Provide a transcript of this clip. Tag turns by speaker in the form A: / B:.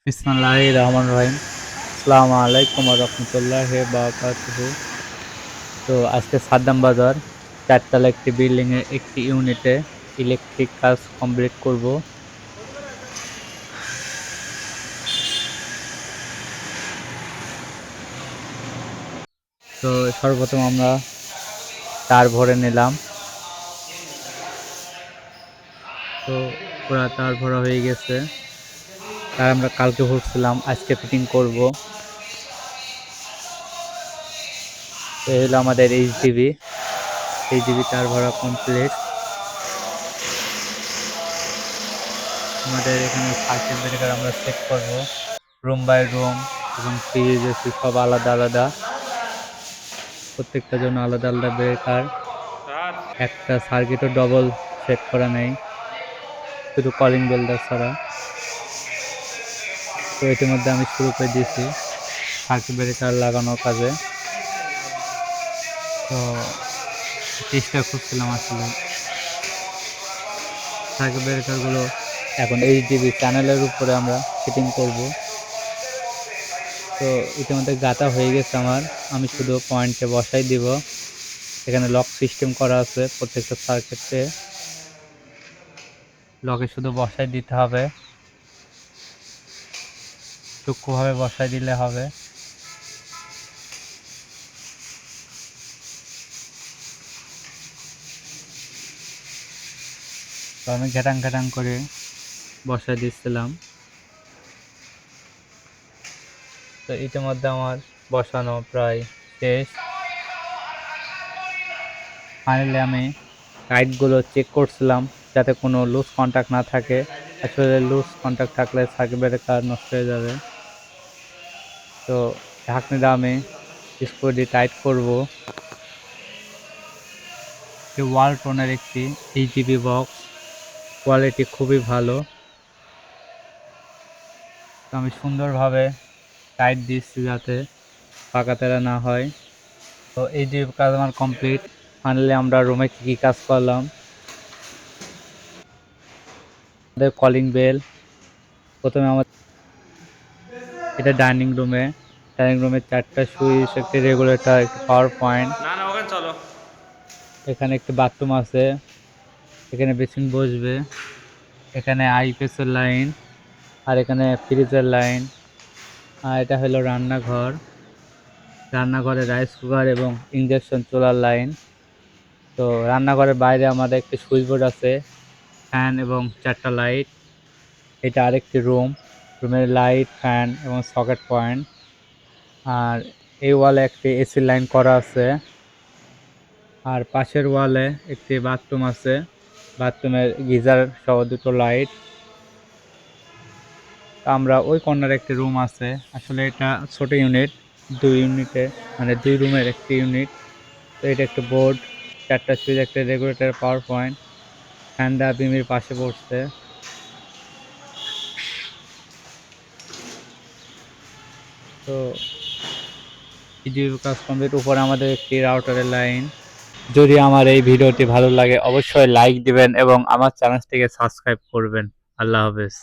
A: বিসমিল্লাহির রহমানির রহিম। আসসালামু আলাইকুম ওয়া রাহমাতুল্লাহি ওয়া বারাকাতুহু। তো আজকে সাদ্দাম বাজার চারতলা একটি বিল্ডিং এর একটি ইউনিটে ইলেকট্রিক কাজ কমপ্লিট করব। তো সর্বপ্রথম আমরা তার ভরে নিলাম। তো পুরা তার ভরা হয়ে গেছে। তার আমরা কালকে ভরছিলাম, আজকে ফিটিং করব। তো এই হলো আমাদের এইচডিবি তার ভরা কমপ্লিট। আমাদের এখানে সার্কিট ব্রেকার আমরা চেক করব রুম বাই রুম, এবং ফ্রিজ এসি সব আলাদা আলাদা, প্রত্যেকটার জন্য আলাদা আলাদা ব্রেকার। একটা সার্কিটও ডবল সেট করা নেই, শুধু কলিং বেলটা ছাড়া। তো ইতিমধ্যে আমি শুরু করে দিয়েছি সার্কিট ব্রেকার লাগানোর কাজে। তো চেষ্টা করছিলাম আসলে সার্কিট ব্রেকারগুলো এখন এইচডিবি চ্যানেলের উপরে আমরা ফিটিং করব। তো ইতিমধ্যে গাঁথা হয়ে গেছে আমার, আমি শুধু পয়েন্টে বসাই দিব। এখানে লক সিস্টেম করা আছে, প্রত্যেকটা সার্কিটে লকে শুধু বসাই দিতে হবে, সূক্ষ্মভাবে বসাই দিলে হবে। তো আমি ঘ্যাটাং ঘ্যাটাং করে বসাই দিচ্ছিলাম। তো ইতিমধ্যে আমার বসানো প্রায় শেষ। ফাইনালি আমি টাইটগুলো চেক করছিলাম যাতে কোনো লুজ কন্ট্যাক্ট না থাকে। আসলে লুজ কন্ট্যাক্ট থাকলে সার্কিট ব্রেকার নষ্ট হয়ে যাবে। তো ঢাকনিটা আমি স্ক্রু দিয়ে টাইট করব। ওয়ালটনের একটি এইচডিবি বক্স, কোয়ালিটি খুবই ভালো। তো আমি সুন্দরভাবে টাইট দিচ্ছি যাতে পাকা তেরা না হয়। তো এইচডিবি কাজ আমার কমপ্লিট। ফাইনালি আমরা রুমে কী কাজ করলাম, আমাদের কলিং বেল প্রথমে আমাদের এটা ডাইনিং রুমে 4টা সুইচ, একটি রেগুলেটর, একটি পাওয়ার পয়েন্ট। এখানে একটি বাথরুম আছে, এখানে বেসিন বসবে, এখানে আইপিএসের লাইন, আর এখানে ফ্রিজের লাইন। আর এটা হলো রান্নাঘরে রাইস কুকার এবং ইন্ডাকশন চুলার লাইন। তো রান্নাঘরের বাইরে আমাদের একটি সুইচ বোর্ড আছে, ফ্যান এবং 4টা লাইট। এটা আরেকটি রুমের লাইট, ফ্যান এবং সকেট পয়েন্ট। আর এই ওয়ালে একটি এসি লাইন করা আছে। আর পাশের ওয়ালে একটি বাথরুম আছে, বাথরুমের গিজার সহ 2টো লাইট। আমরা ওই কর্নারে একটি রুম আছে, আসলে এটা ছোট ইউনিট, 2 ইউনিটে মানে 2 রুমের একটি ইউনিট। তো এটা একটা বোর্ড, 4টা সুইচ, একটা রেগুলেটর, পাওয়ার পয়েন্ট, ফ্যানটা বিমির পাশে পড়ছে। তো এই কাজ কমপ্লিট। উপরে আমাদের একটি রাউটারের লাইন। যদি আমার এই ভিডিওটি ভালো লাগে অবশ্যই লাইক দিবেন এবং আমার চ্যানেলটিকে সাবস্ক্রাইব করবেন। আল্লাহ হাফেজ।